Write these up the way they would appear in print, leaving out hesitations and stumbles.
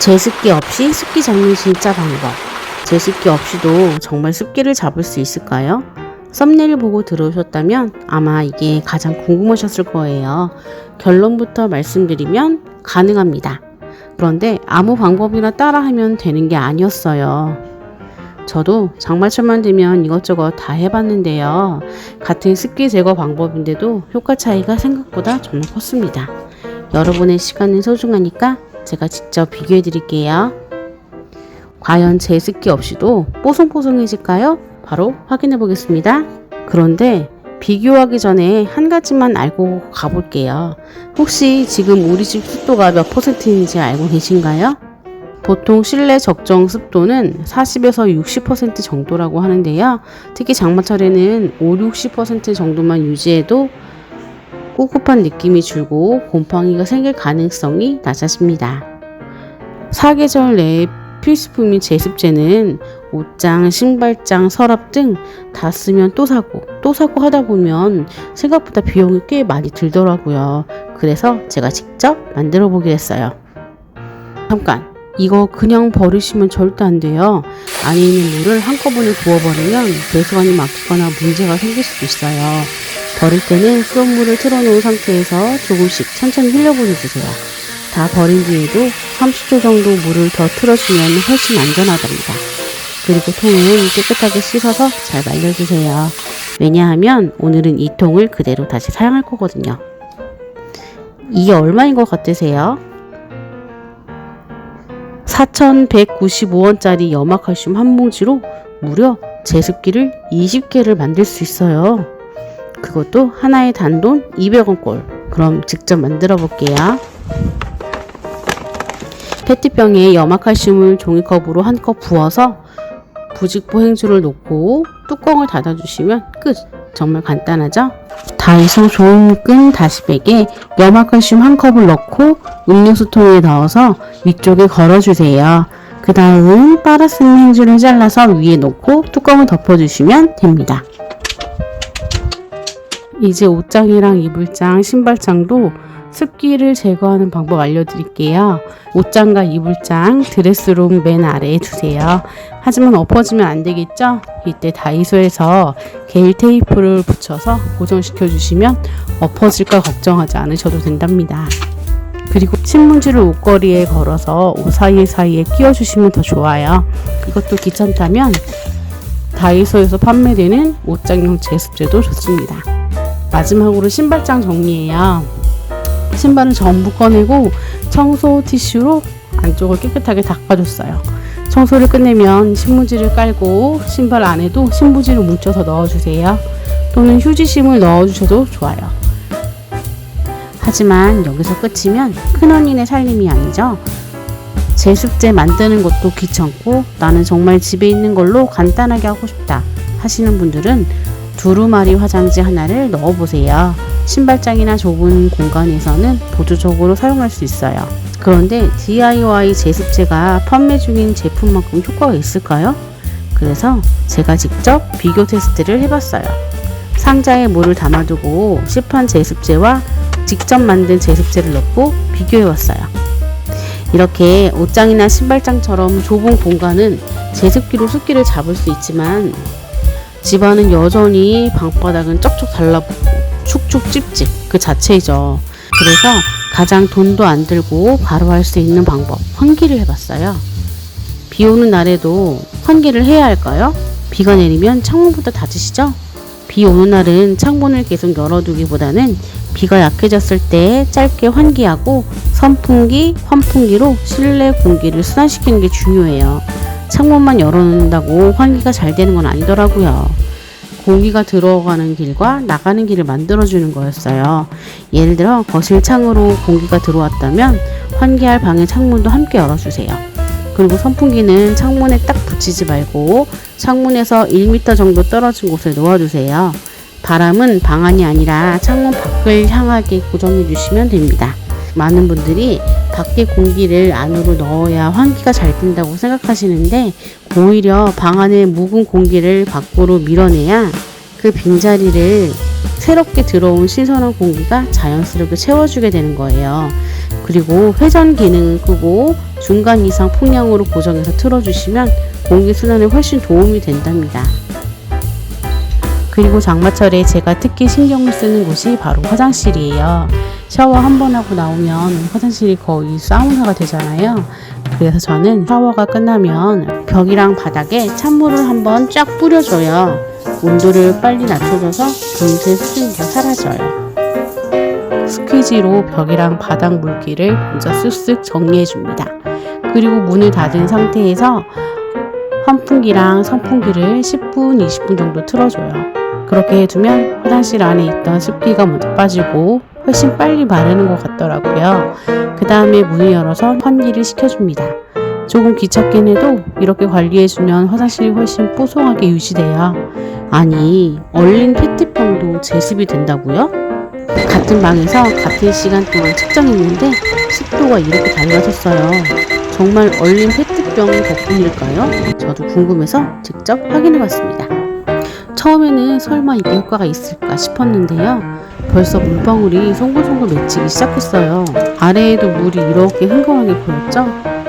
제습기 없이 습기 잡는 진짜 방법. 제습기 없이도 정말 습기를 잡을 수 있을까요? 썸네일 보고 들어오셨다면 아마 이게 가장 궁금하셨을 거예요. 결론부터 말씀드리면 가능합니다. 그런데 아무 방법이나 따라하면 되는 게 아니었어요. 저도 장마철만 되면 이것저것 다 해봤는데요. 같은 습기 제거 방법인데도 효과 차이가 생각보다 정말 컸습니다. 여러분의 시간은 소중하니까 제가 직접 비교해 드릴게요. 과연 제습기 없이도 뽀송뽀송해질까요? 바로 확인해 보겠습니다. 그런데 비교하기 전에 한 가지만 알고 가볼게요. 혹시 지금 우리 집 습도가 몇 %인지 알고 계신가요? 보통 실내 적정 습도는 40에서 60% 정도라고 하는데요. 특히 장마철에는 50-60% 정도만 유지해도 꿉꿉한 느낌이 줄고 곰팡이가 생길 가능성이 낮아집니다. 사계절 내에 필수품인 제습제는 옷장, 신발장, 서랍 등 다 쓰면 또 사고 하다 보면 생각보다 비용이 꽤 많이 들더라고요. 그래서 제가 직접 만들어 보기로 했어요. 잠깐! 이거 그냥 버리시면 절대 안 돼요. 안에 있는 물을 한꺼번에 부어버리면 배수관이 막히거나 문제가 생길 수도 있어요. 버릴 때는 수돗물을 틀어놓은 상태에서 조금씩 천천히 흘려보내주세요. 다 버린 뒤에도 30초 정도 물을 더 틀어주면 훨씬 안전하답니다. 그리고 통은 깨끗하게 씻어서 잘 말려주세요. 왜냐하면 오늘은 이 통을 그대로 다시 사용할 거거든요. 이게 얼마인 것 같으세요? 4,195원짜리 염화칼슘 한 봉지로 무려 제습기를 20개를 만들 수 있어요. 그것도 하나의 단돈 200원꼴. 그럼 직접 만들어 볼게요. 페트병에 염화칼슘을 종이컵으로 한 컵 부어서 부직포 행주를 놓고 뚜껑을 닫아주시면 끝! 정말 간단하죠? 다이소 좋은끈 다시팩에 염화칼슘 한 컵을 넣고 음료수통에 넣어서 위쪽에 걸어주세요. 그 다음 빨아쓰는 행주를 잘라서 위에 놓고 뚜껑을 덮어주시면 됩니다. 이제 옷장이랑 이불장, 신발장도 습기를 제거하는 방법 알려드릴게요. 옷장과 이불장, 드레스룸 맨 아래에 두세요. 하지만 엎어지면 안 되겠죠? 이때 다이소에서 게일 테이프를 붙여서 고정시켜 주시면 엎어질까 걱정하지 않으셔도 된답니다. 그리고 신문지를 옷걸이에 걸어서 옷 사이에 끼워 주시면 더 좋아요. 이것도 귀찮다면 다이소에서 판매되는 옷장용 제습제도 좋습니다. 마지막으로 신발장 정리해요. 신발은 전부 꺼내고 청소 티슈로 안쪽을 깨끗하게 닦아줬어요. 청소를 끝내면 신문지를 깔고 신발 안에도 신문지를 뭉쳐서 넣어주세요. 또는 휴지심을 넣어주셔도 좋아요. 하지만 여기서 끝이면 큰언니네 살림이 아니죠. 제습제 만드는 것도 귀찮고 나는 정말 집에 있는 걸로 간단하게 하고 싶다 하시는 분들은 두루마리 화장지 하나를 넣어보세요. 신발장이나 좁은 공간에서는 보조적으로 사용할 수 있어요. 그런데 DIY 제습제가 판매 중인 제품만큼 효과가 있을까요? 그래서 제가 직접 비교 테스트를 해봤어요. 상자에 물을 담아두고 시판 제습제와 직접 만든 제습제를 넣고 비교해봤어요. 이렇게 옷장이나 신발장처럼 좁은 공간은 제습기로 습기를 잡을 수 있지만 집안은 여전히 방바닥은 쩍쩍 달라붙고 축축 찝찝 그 자체이죠. 그래서 가장 돈도 안 들고 바로 할 수 있는 방법 환기를 해봤어요. 비 오는 날에도 환기를 해야 할까요? 비가 내리면 창문부터 닫으시죠? 비 오는 날은 창문을 계속 열어두기보다는 비가 약해졌을 때 짧게 환기하고 선풍기, 환풍기로 실내 공기를 순환시키는 게 중요해요. 창문만 열어놓는다고 환기가 잘 되는 건 아니더라고요. 공기가 들어가는 길과 나가는 길을 만들어주는 거였어요. 예를 들어 거실 창으로 공기가 들어왔다면 환기할 방의 창문도 함께 열어주세요. 그리고 선풍기는 창문에 딱 붙이지 말고 창문에서 1m 정도 떨어진 곳에 놓아주세요. 바람은 방 안이 아니라 창문 밖을 향하게 고정해 주시면 됩니다. 많은 분들이 밖에 공기를 안으로 넣어야 환기가 잘 된다고 생각하시는데 오히려 방 안에 묵은 공기를 밖으로 밀어내야 그 빈자리를 새롭게 들어온 신선한 공기가 자연스럽게 채워주게 되는 거예요. 그리고 회전 기능을 끄고 중간 이상 풍량으로 고정해서 틀어주시면 공기순환에 훨씬 도움이 된답니다. 그리고 장마철에 제가 특히 신경을 쓰는 곳이 바로 화장실이에요. 샤워 한 번 하고 나오면 화장실이 거의 사우나가 되잖아요. 그래서 저는 샤워가 끝나면 벽이랑 바닥에 찬물을 한번 쫙 뿌려줘요. 온도를 빨리 낮춰줘서 금세 수증기가 사라져요. 스퀴지로 벽이랑 바닥 물기를 먼저 쓱쓱 정리해줍니다. 그리고 문을 닫은 상태에서 환풍기랑 선풍기를 10분, 20분 정도 틀어줘요. 그렇게 해두면 화장실 안에 있던 습기가 먼저 빠지고 훨씬 빨리 마르는 것 같더라고요. 그 다음에 문을 열어서 환기를 시켜줍니다. 조금 귀찮긴 해도 이렇게 관리해주면 화장실이 훨씬 뽀송하게 유지돼요. 아니, 얼린 페트병도 제습이 된다고요? 같은 방에서 같은 시간 동안 측정했는데 습도가 이렇게 달라졌어요. 정말 얼린 페트병 덕분일까요? 저도 궁금해서 직접 확인해봤습니다. 처음에는 설마 이게 효과가 있을까 싶었는데요. 벌써 물방울이 송글송글 맺히기 시작했어요. 아래에도 물이 이렇게 흥건하게 보였죠?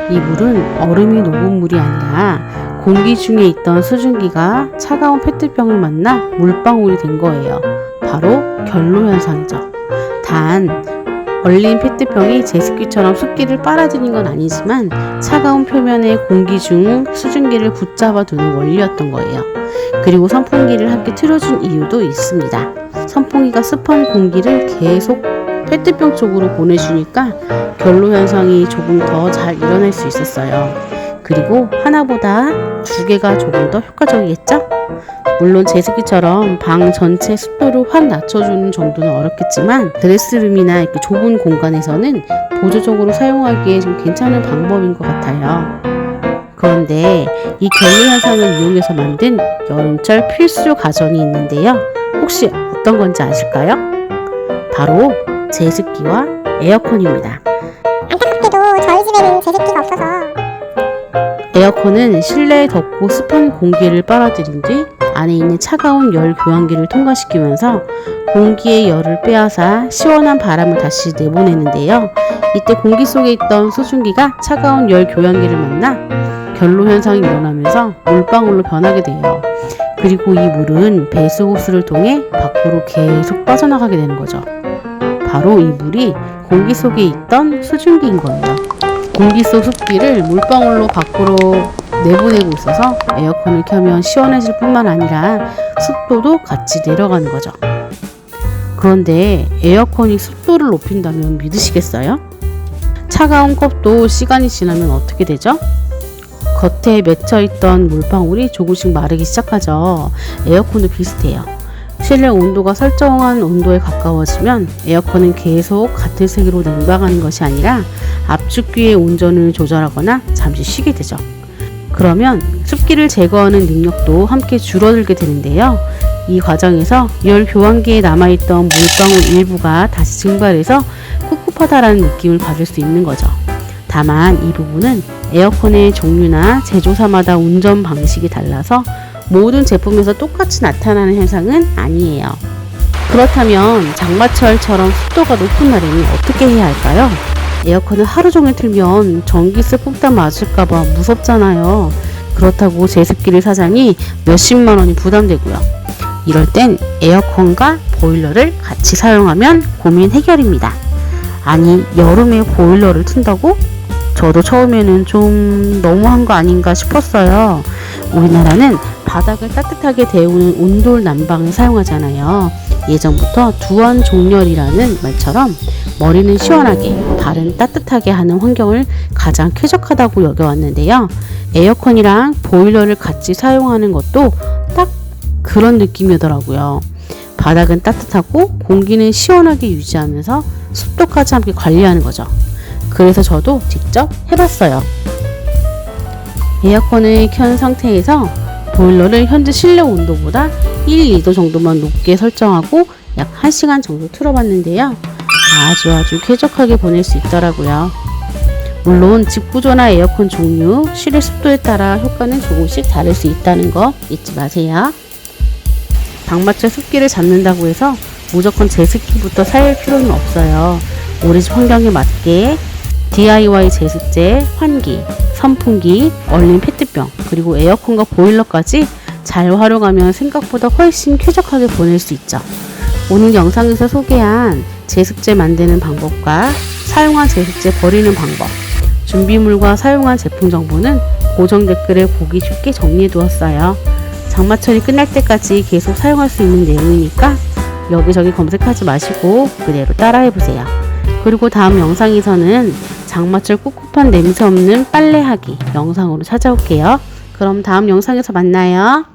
이 물은 얼음이 녹은 물이 아니라 공기 중에 있던 수증기가 차가운 페트병을 만나 물방울이 된 거예요. 바로 결로 현상이죠. 단 얼린 페트병이 제습기처럼 습기를 빨아들인 건 아니지만 차가운 표면에 공기 중 수증기를 붙잡아 두는 원리였던 거예요. 그리고 선풍기를 함께 틀어준 이유도 있습니다. 선풍기가 습한 공기를 계속 페트병 쪽으로 보내주니까 결로 현상이 조금 더 잘 일어날 수 있었어요. 그리고 하나보다 두 개가 조금 더 효과적이겠죠? 물론 제습기처럼 방 전체 습도를 확 낮춰주는 정도는 어렵겠지만 드레스룸이나 이렇게 좁은 공간에서는 보조적으로 사용하기에 좀 괜찮은 방법인 것 같아요. 그런데 이 결로 현상을 이용해서 만든 여름철 필수 가전이 있는데요. 혹시 어떤 건지 아실까요? 바로 제습기와 에어컨입니다. 안타깝게도 저희 집에는 제습기가 없어서 에어컨은 실내에 덥고 습한 공기를 빨아들인 뒤 안에 있는 차가운 열 교환기를 통과시키면서 공기의 열을 빼앗아 시원한 바람을 다시 내보내는데요. 이때 공기 속에 있던 수증기가 차가운 열 교환기를 만나 결로 현상이 일어나면서 물방울로 변하게 돼요. 그리고 이 물은 배수호스를 통해 밖으로 계속 빠져나가게 되는 거죠. 바로 이 물이 공기 속에 있던 수증기인 거예요. 공기 속 습기를 물방울로 밖으로 내보내고 있어서 에어컨을 켜면 시원해질 뿐만 아니라 습도도 같이 내려가는 거죠. 그런데 에어컨이 습도를 높인다면 믿으시겠어요? 차가운 컵도 시간이 지나면 어떻게 되죠? 겉에 맺혀있던 물방울이 조금씩 마르기 시작하죠. 에어컨도 비슷해요. 실내 온도가 설정한 온도에 가까워지면 에어컨은 계속 같은 세기로 냉방하는 것이 아니라 압축기의 온전을 조절하거나 잠시 쉬게 되죠. 그러면 습기를 제거하는 능력도 함께 줄어들게 되는데요. 이 과정에서 열 교환기에 남아있던 물방울 일부가 다시 증발해서 꿉꿉하다라는 느낌을 받을 수 있는 거죠. 다만 이 부분은 에어컨의 종류나 제조사마다 운전 방식이 달라서 모든 제품에서 똑같이 나타나는 현상은 아니에요. 그렇다면 장마철처럼 습도가 높은 날에는 어떻게 해야 할까요? 에어컨을 하루 종일 틀면 전기세 폭탄 맞을까봐 무섭잖아요. 그렇다고 제습기를 사자니 몇십만 원이 부담되고요. 이럴 땐 에어컨과 보일러를 같이 사용하면 고민 해결입니다. 아니, 여름에 보일러를 튼다고? 저도 처음에는 좀 너무한 거 아닌가 싶었어요. 우리나라는 바닥을 따뜻하게 데우는 온돌 난방을 사용하잖아요. 예전부터 두원종렬이라는 말처럼 머리는 시원하게, 발은 따뜻하게 하는 환경을 가장 쾌적하다고 여겨왔는데요. 에어컨이랑 보일러를 같이 사용하는 것도 딱 그런 느낌이더라고요. 바닥은 따뜻하고 공기는 시원하게 유지하면서 습도까지 함께 관리하는 거죠. 그래서 저도 직접 해봤어요. 에어컨을 켠 상태에서 보일러를 현재 실내 온도보다 1, 2도 정도만 높게 설정하고 약 1시간 정도 틀어봤는데요. 아주 쾌적하게 보낼 수 있더라고요. 물론 집 구조나 에어컨 종류, 실내 습도에 따라 효과는 조금씩 다를 수 있다는 거 잊지 마세요. 방마철 습기를 잡는다고 해서 무조건 제습기부터 살 필요는 없어요. 우리 집 환경에 맞게 DIY 제습제, 환기, 선풍기, 얼린 페트병, 그리고 에어컨과 보일러까지 잘 활용하면 생각보다 훨씬 쾌적하게 보낼 수 있죠. 오늘 영상에서 소개한 제습제 만드는 방법과 사용한 제습제 버리는 방법, 준비물과 사용한 제품 정보는 고정 댓글에 보기 쉽게 정리해 두었어요. 장마철이 끝날 때까지 계속 사용할 수 있는 내용이니까 여기저기 검색하지 마시고 그대로 따라해 보세요. 그리고 다음 영상에서는 장마철 꿉꿉한 냄새 없는 빨래하기 영상으로 찾아올게요. 그럼 다음 영상에서 만나요.